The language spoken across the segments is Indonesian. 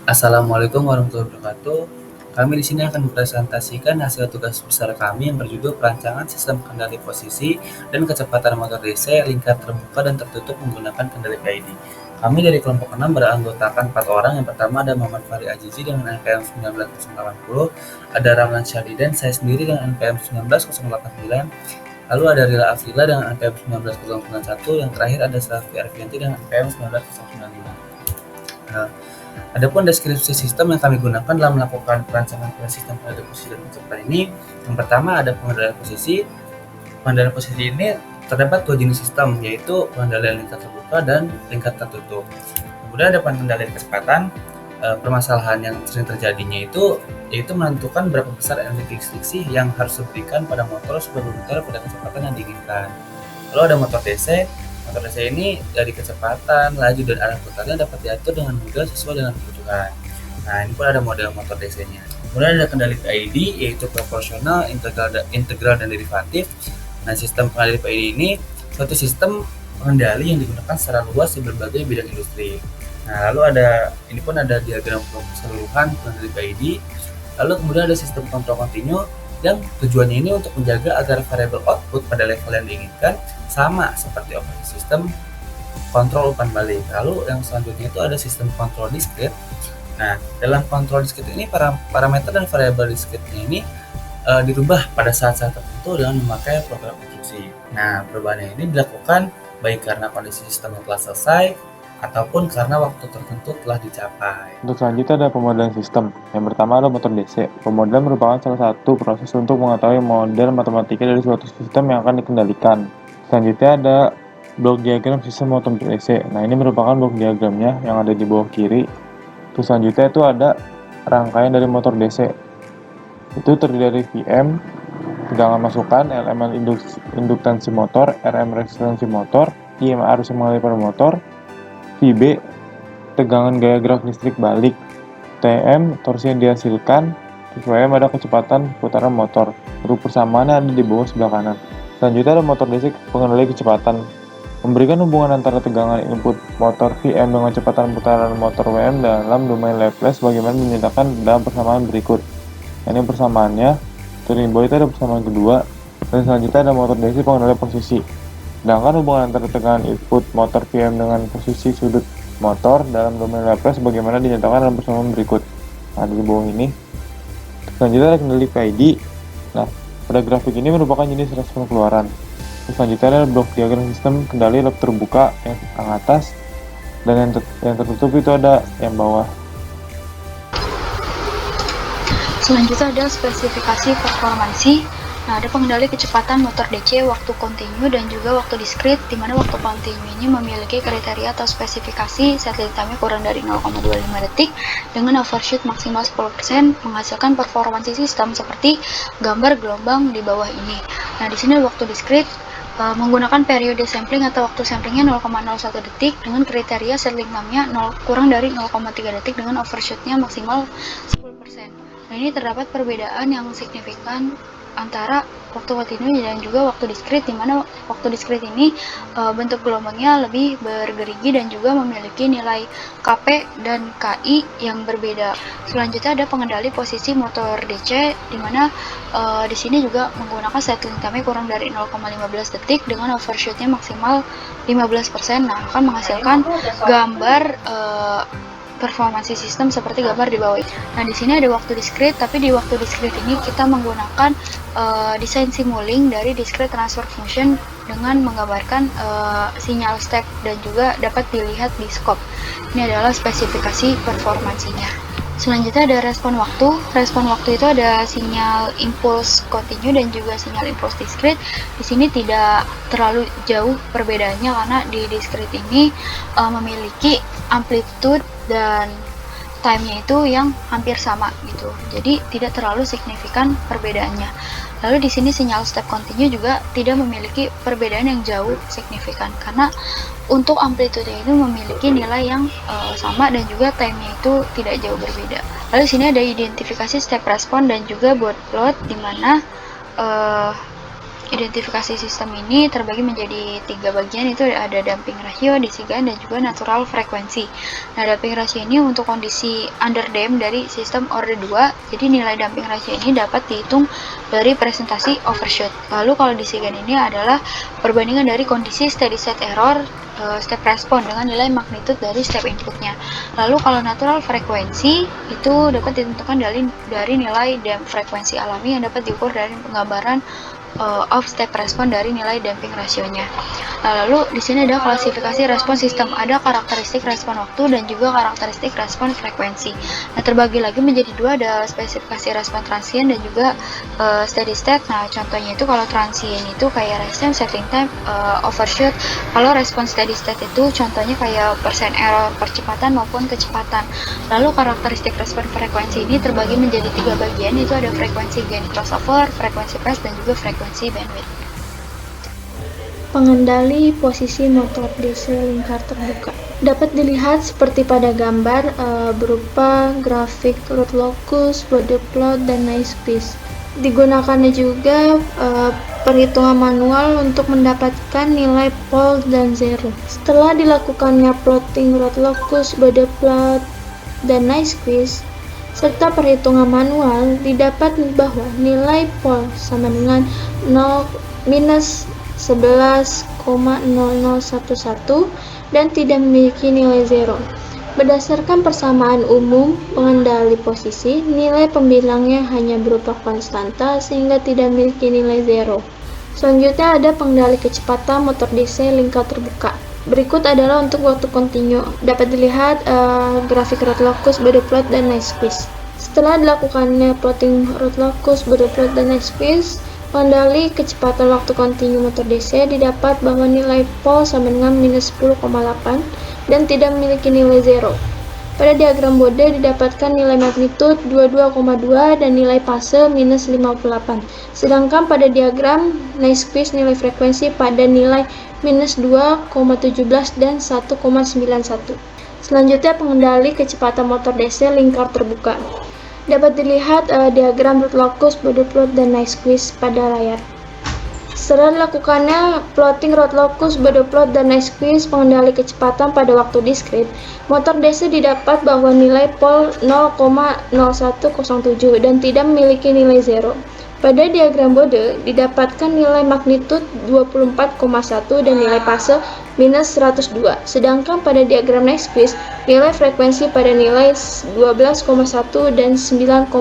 Assalamualaikum warahmatullahi wabarakatuh. Kami di sini akan mempresentasikan hasil tugas besar kami yang berjudul perancangan sistem kendali posisi dan kecepatan motor DC lingkar terbuka dan tertutup menggunakan kendali PID. Kami dari kelompok 6 beranggotakan 4 orang. Yang pertama ada Muhammad Fahri Azizi dengan NPM 19080, ada Ramlan Syahridan, saya sendiri dengan NPM 19089, lalu ada Rila Afrila dengan NPM 19091, yang terakhir ada Safi Arfianti dengan NPM 19095. Nah, adapun deskripsi sistem yang kami gunakan dalam melakukan perancangan sistem pengendalian posisi dan kecepatan ini, yang pertama ada pengendalian posisi. Pengendalian posisi ini terdapat dua jenis sistem, yaitu pengendalian lingkar terbuka dan lingkar tertutup. Kemudian ada pengendalian kecepatan. Permasalahan yang sering terjadinya itu yaitu menentukan berapa besar energi restriksi yang harus diberikan pada motor supaya berputar pada kecepatan yang diinginkan. Lalu ada motor DC. Motor DC ini dari kecepatan, laju, dan arah putarnya dapat diatur dengan mudah sesuai dengan kebutuhan. Nah, ini pun ada model motor DC-nya. Kemudian ada kendali PID, yaitu proporsional, integral, dan derivatif. Nah, sistem kendali PID ini suatu sistem pengendali yang digunakan secara luas di berbagai bidang industri. Nah, lalu ini pun ada diagram keseluruhan kendali PID. Lalu kemudian ada sistem kontrol kontinu yang tujuannya ini untuk menjaga agar variabel output pada level yang diinginkan sama seperti operating sistem kontrol umpan balik. Lalu yang selanjutnya itu ada sistem kontrol diskrit. Nah, dalam kontrol diskrit ini parameter dan variabel diskritnya ini dirubah pada saat-saat tertentu dengan memakai program instruksi. Nah, perubahan ini dilakukan baik karena kondisi sistem yang telah selesai ataupun karena waktu tertentu telah dicapai. Untuk selanjutnya ada pemodelan sistem. Yang pertama adalah motor DC. Pemodelan merupakan salah satu proses untuk mengetahui model matematika dari suatu sistem yang akan dikendalikan. Selanjutnya ada blok diagram sistem motor DC. Nah, ini merupakan blok diagramnya yang ada di bawah kiri. Terus selanjutnya itu ada rangkaian dari motor DC. Itu terdiri dari VM, tegangan masukan, LML induktansi motor, RM resistansi motor, IM arus yang mengalir pada motor, VB tegangan gaya gerak listrik balik, TM torsi yang dihasilkan, terus WM ada kecepatan putaran motor. Untuk persamaannya ada di bawah sebelah kanan. Selanjutnya ada motor DC pengendali kecepatan. Memberikan hubungan antara tegangan input motor VM dengan kecepatan putaran motor WM dalam domain Laplace bagaimana dinyatakan dalam persamaan berikut. Ini persamaannya, di bawah itu ada persamaan kedua, dan selanjutnya ada motor DC pengendali posisi. Sedangkan hubungan antara tegangan input motor VM dengan posisi sudut motor dalam domain Laplace bagaimana dinyatakan dalam persamaan berikut. Nah, di bawah ini. Selanjutnya ada kendali PID. Nah, pada grafik ini merupakan jenis respon keluaran. Selanjutnya ada blok diagram sistem kendali lab terbuka yang atas, dan yang tertutup itu ada yang bawah. Selanjutnya ada spesifikasi performansi. Nah, ada pengendali kecepatan motor DC waktu kontinu dan juga waktu diskrit, di mana waktu kontinu ini memiliki kriteria atau spesifikasi set lead time-nya kurang dari 0,25 detik dengan overshoot maksimal 10%, menghasilkan performansi sistem seperti gambar gelombang di bawah ini. Nah, di sini waktu diskrit menggunakan periode sampling atau waktu samplingnya 0,01 detik dengan kriteria settling time-nya kurang dari 0,3 detik dengan overshoot-nya maksimal 10%. Nah, ini terdapat perbedaan yang signifikan antara waktu kontinu dan juga waktu diskrit, di mana waktu diskrit ini bentuk gelombangnya lebih bergerigi dan juga memiliki nilai Kp dan Ki yang berbeda. Selanjutnya ada pengendali posisi motor DC, di mana di sini juga menggunakan settling time kurang dari 0,15 detik dengan overshootnya maksimal 15%. Nah, akan menghasilkan gambar performansi sistem seperti gambar di bawah. Nah, di sini ada waktu diskrit, tapi di waktu diskrit ini kita menggunakan desain simulink dari discrete transfer function dengan menggambarkan sinyal step dan juga dapat dilihat di scope. Ini adalah spesifikasi performansinya. Selanjutnya ada respon waktu. Respon waktu itu ada sinyal impuls kontinu dan juga sinyal impuls diskrit. Di sini tidak terlalu jauh perbedaannya karena di diskrit ini memiliki amplitude dan time-nya itu yang hampir sama gitu. Jadi tidak terlalu signifikan perbedaannya. Lalu di sini sinyal step kontinu juga tidak memiliki perbedaan yang jauh signifikan karena untuk amplitude itu memiliki nilai yang sama dan juga time-nya itu tidak jauh berbeda. Lalu di sini ada identifikasi step respon dan juga board plot, di mana identifikasi sistem ini terbagi menjadi 3 bagian, itu ada damping rasio, disigan, dan juga natural frekuensi. Nah, damping rasio ini untuk kondisi underdamped dari sistem order 2, jadi nilai damping rasio ini dapat dihitung dari presentasi overshoot. Lalu kalau disigan ini adalah perbandingan dari kondisi steady state error step respon dengan nilai magnitude dari step inputnya. Lalu kalau natural frekuensi itu dapat ditentukan dari nilai damp frekuensi alami yang dapat diukur dari penggambaran of step respon dari nilai damping rasionya. Lalu di sini ada klasifikasi respon sistem, ada karakteristik respon waktu dan juga karakteristik respon frekuensi. Nah, terbagi lagi menjadi dua, ada spesifikasi respon transient dan juga steady state. Nah, contohnya itu kalau transient itu kayak rest time, setting time, overshoot. Kalau respon steady state itu contohnya kayak persen error percepatan maupun kecepatan. Lalu karakteristik respon frekuensi ini terbagi menjadi 3 bagian, itu ada frekuensi gain crossover, frekuensi phase, dan juga frekuensi bandwidth. Pengendali posisi motor DC lingkar terbuka dapat dilihat seperti pada gambar berupa grafik root locus, body plot, dan noise piece. Digunakannya juga perhitungan manual untuk mendapatkan nilai pole dan zero. Setelah dilakukannya plotting root locus, body plot, dan noise piece serta perhitungan manual, didapat bahwa nilai pole sama dengan minus 11,0011 dan tidak memiliki nilai zero. Berdasarkan persamaan umum pengendali posisi, nilai pembilangnya hanya berupa konstanta sehingga tidak memiliki nilai zero. Selanjutnya ada pengendali kecepatan motor DC lingkar terbuka. Berikut adalah untuk waktu kontinu. Dapat dilihat grafik root locus, body plot, dan noise piece. Setelah dilakukannya plotting root locus, body plot, dan noise piece, pengendali kecepatan waktu kontinu motor DC didapat bahwa nilai pole sama dengan minus 10,8 dan tidak memiliki nilai zero. Pada diagram bode didapatkan nilai magnitude 22,2 dan nilai fase minus 58. Sedangkan pada diagram noise piece nilai frekuensi pada nilai minus 2,17 dan 1,91. Selanjutnya pengendali kecepatan motor DC lingkar terbuka. Dapat dilihat diagram root locus, body plot, dan noise piece pada layar. Setelah dilakukannya plotting root locus, body plot, dan noise piece pengendali kecepatan pada waktu diskrit, motor DC didapat bahwa nilai pole 0,0107 dan tidak memiliki nilai zero. Pada diagram bode didapatkan nilai magnitude 24,1 dan nilai fase minus 102. Sedangkan pada diagram noise piece, nilai frekuensi pada nilai 12,1 dan 9,48.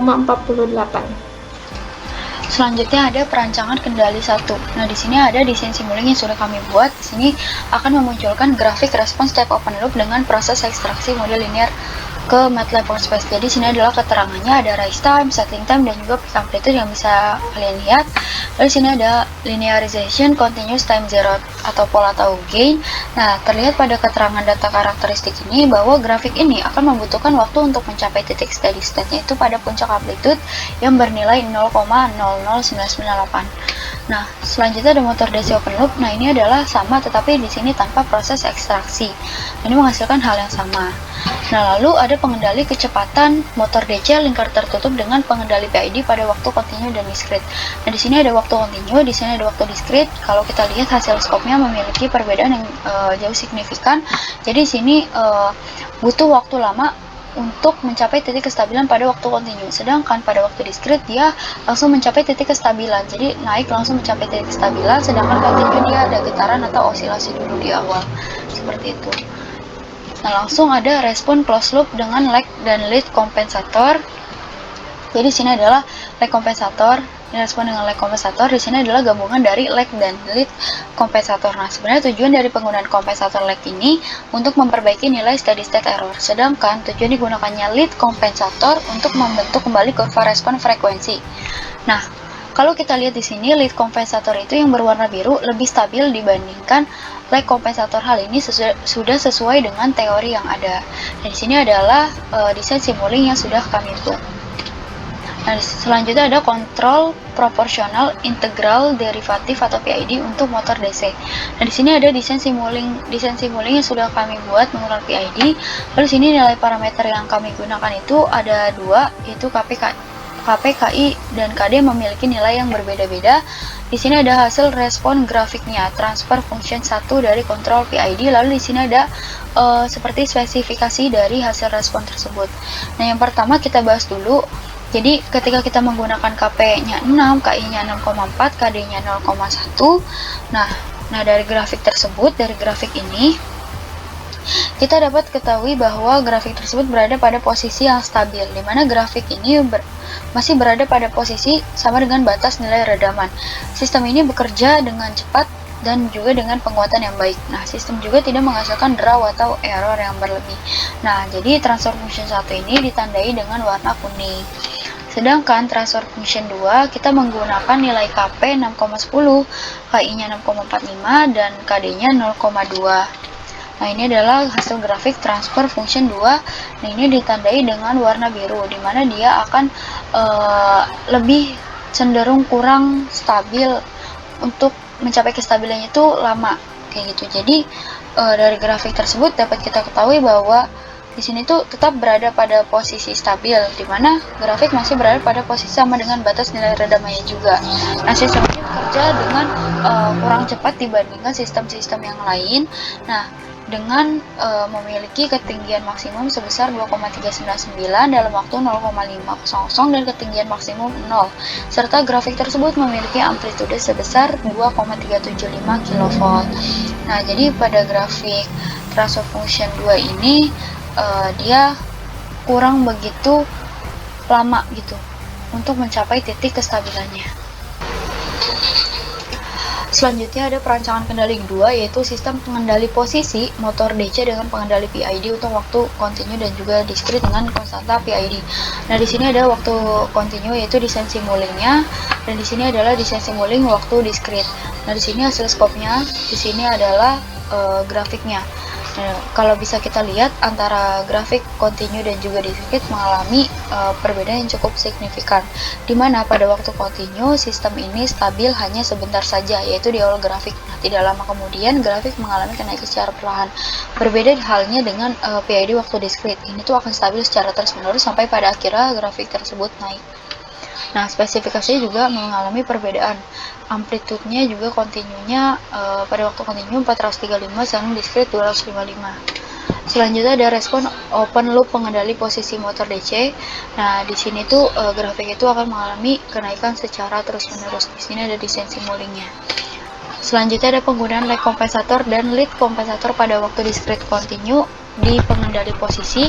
Selanjutnya ada perancangan kendali 1. Nah, di sini ada desain simulink yang sudah kami buat. Di sini akan memunculkan grafik respon step open loop dengan proses ekstraksi model linear ke MATLAB Workspace. Jadi sini adalah keterangannya, ada rise time, settling time, dan juga peak amplitude yang bisa kalian lihat. Lalu sini ada linearization, continuous time zero atau pole atau gain. Nah, terlihat pada keterangan data karakteristik ini bahwa grafik ini akan membutuhkan waktu untuk mencapai titik steady state-nya itu pada puncak amplitude yang bernilai 0,00998. Nah, selanjutnya ada motor DC open loop. Nah, ini adalah sama tetapi di sini tanpa proses ekstraksi. Ini menghasilkan hal yang sama. Nah, lalu ada pengendali kecepatan motor DC lingkar tertutup dengan pengendali PID pada waktu kontinu dan diskrit. Nah, di sini ada waktu kontinu, di sini ada waktu diskrit. Kalau kita lihat hasil skopnya memiliki perbedaan yang jauh signifikan. Jadi di sini butuh waktu lama untuk mencapai titik kestabilan pada waktu kontinu. Sedangkan pada waktu diskrit dia langsung mencapai titik kestabilan. Jadi naik langsung mencapai titik kestabilan, sedangkan kontinu dia ada getaran atau osilasi dulu di awal. Seperti itu. Nah, langsung ada respon closed loop dengan lag dan lead kompensator. Jadi sini adalah lag kompensator, ini respon dengan lag kompensator. Di sini adalah gabungan dari lag dan lead kompensator. Nah, sebenarnya tujuan dari penggunaan kompensator lag ini untuk memperbaiki nilai steady state error. Sedangkan tujuan digunakannya lead kompensator untuk membentuk kembali kurva respon frekuensi. Nah, kalau kita lihat di sini lead kompensator itu yang berwarna biru lebih stabil dibandingkan lag kompensator. Hal ini sudah sesuai dengan teori yang ada. Dan di sini adalah desain simulink yang sudah kami buat. Nah, selanjutnya ada kontrol proporsional integral derivatif atau PID untuk motor DC. Nah, di sini ada desain simulink yang sudah kami buat menggunakan PID. Lalu sini nilai parameter yang kami gunakan itu ada dua, yaitu KP, KI, dan KD memiliki nilai yang berbeda-beda. Di sini ada hasil respon grafiknya, transfer function 1 dari kontrol PID, lalu di sini ada seperti spesifikasi dari hasil respon tersebut. Nah, yang pertama kita bahas dulu. Jadi, ketika kita menggunakan KP-nya 6, KI-nya 6,4, KD-nya 0,1. Nah, dari grafik tersebut, dari grafik ini, kita dapat ketahui bahwa grafik tersebut berada pada posisi yang stabil, di mana grafik ini masih berada pada posisi sama dengan batas nilai redaman. Sistem ini bekerja dengan cepat dan juga dengan penguatan yang baik. Nah, sistem juga tidak menghasilkan draw atau error yang berlebih. Nah, jadi transfer function 1 ini ditandai dengan warna kuning. Sedangkan transfer function 2 kita menggunakan nilai KP 6,10, KI-nya 6,45, dan KD-nya 0,2. Nah, ini adalah hasil grafik transfer function 2. Nah, ini ditandai dengan warna biru, di mana dia akan lebih cenderung kurang stabil, untuk mencapai kestabilannya itu lama, kayak gitu. Jadi, dari grafik tersebut dapat kita ketahui bahwa di sini tuh tetap berada pada posisi stabil, di mana grafik masih berada pada posisi sama dengan batas nilai redamannya juga. Nah, sistem ini bekerja dengan kurang cepat dibandingkan sistem-sistem yang lain. Nah, dengan memiliki ketinggian maksimum sebesar 2,399 dalam waktu 0,500 dan ketinggian maksimum 0, serta grafik tersebut memiliki amplitude sebesar 2,375 kV. Nah, jadi pada grafik transfer function 2 ini dia kurang begitu lama gitu untuk mencapai titik kestabilannya. Selanjutnya ada perancangan kendali kedua, yaitu sistem pengendali posisi motor DC dengan pengendali PID untuk waktu kontinu dan juga discrete dengan konstanta PID. Nah, di sini ada waktu kontinu yaitu desain simulingnya, dan di sini adalah desain simuling waktu discrete. Nah, di sini hasil skopnya, di sini adalah grafiknya. Nah, kalau bisa kita lihat antara grafik kontinu dan juga discrete mengalami perbedaan yang cukup signifikan, di mana pada waktu kontinu sistem ini stabil hanya sebentar saja, yaitu di awal grafik. Nah, tidak lama kemudian grafik mengalami kenaikan secara perlahan. Berbeda halnya dengan PID waktu discrete, ini tuh akan stabil secara terus-menerus sampai pada akhirnya grafik tersebut naik. Nah, spesifikasinya juga mengalami perbedaan. Amplitudenya juga kontinunya pada waktu kontinu 435 sedangkan discrete 255. Selanjutnya ada respon open loop pengendali posisi motor DC. Nah, di sini tuh grafik itu akan mengalami kenaikan secara terus-menerus. Di sini ada desain simulingnya. Selanjutnya ada penggunaan lag kompensator dan lead kompensator pada waktu discrete kontinu di pengendali posisi.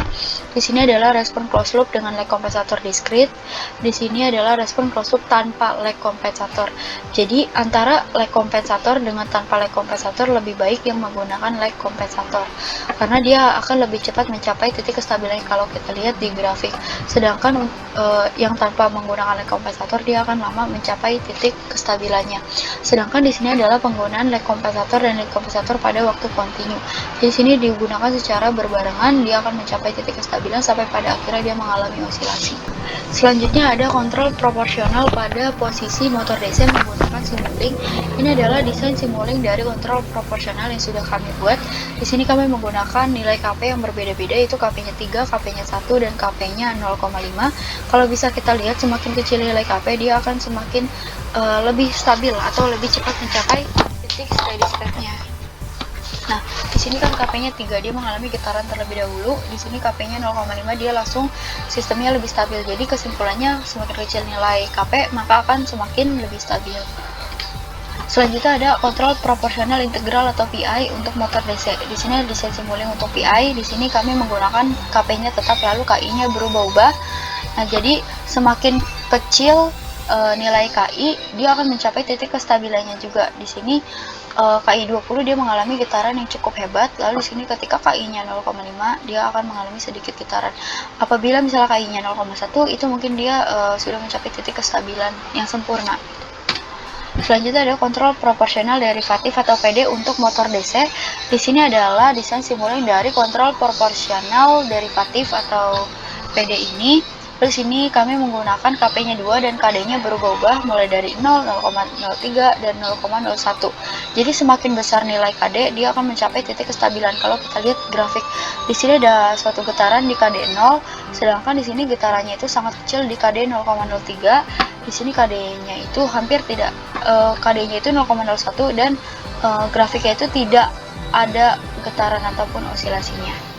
Di sini adalah respon closed loop dengan lag kompensator discrete. Di sini adalah respon closed loop tanpa lag kompensator. Jadi antara lag kompensator dengan tanpa lag kompensator lebih baik yang menggunakan lag kompensator, karena dia akan lebih cepat mencapai titik kestabilan kalau kita lihat di grafik. Sedangkan yang tanpa menggunakan lag kompensator dia akan lama mencapai titik kestabilannya. Sedangkan di sini adalah penggunaan lag kompensator dan lead kompensator pada waktu kontinu. Di sini digunakan secara berbarengan, dia akan mencapai titik kestabilan sampai pada akhirnya dia mengalami osilasi. Selanjutnya ada kontrol proporsional pada posisi motor DC menggunakan simuling. Ini adalah desain simuling dari kontrol proporsional yang sudah kami buat. Di sini kami menggunakan nilai KP yang berbeda-beda, yaitu KP-nya 3, KP-nya 1, dan KP-nya 0,5. Kalau bisa kita lihat, semakin kecil nilai KP, dia akan semakin lebih stabil atau lebih cepat mencapai titik steady state-nya. Nah, di sini kan KP-nya 3, dia mengalami getaran terlebih dahulu. Di sini KP-nya 0,5, dia langsung sistemnya lebih stabil. Jadi kesimpulannya semakin kecil nilai KP, maka akan semakin lebih stabil. Selanjutnya ada kontrol proporsional integral atau PI untuk motor DC. Di sini ada desain simuling untuk PI. Di sini kami menggunakan KP-nya tetap, lalu KI-nya berubah-ubah. Nah, jadi semakin kecil nilai KI, dia akan mencapai titik kestabilannya juga. Di sini KI 20 dia mengalami getaran yang cukup hebat, lalu di sini ketika KI-nya 0,5 dia akan mengalami sedikit getaran. Apabila misalnya KI-nya 0,1 itu mungkin dia sudah mencapai titik kestabilan yang sempurna. Selanjutnya ada kontrol proporsional derivatif atau PD untuk motor DC. Di sini adalah desain simuling dari kontrol proporsional derivatif atau PD ini. Lalu di sini kami menggunakan KP-nya 2 dan KD-nya berubah-ubah mulai dari 0, 0,03 dan 0,01. Jadi semakin besar nilai KD, dia akan mencapai titik kestabilan. Kalau kita lihat grafik, di sini ada suatu getaran di KD 0, sedangkan di sini getarannya itu sangat kecil di KD 0,03. Di sini KD-nya itu hampir tidak, KD-nya itu 0,01 dan grafiknya itu tidak ada getaran ataupun osilasinya.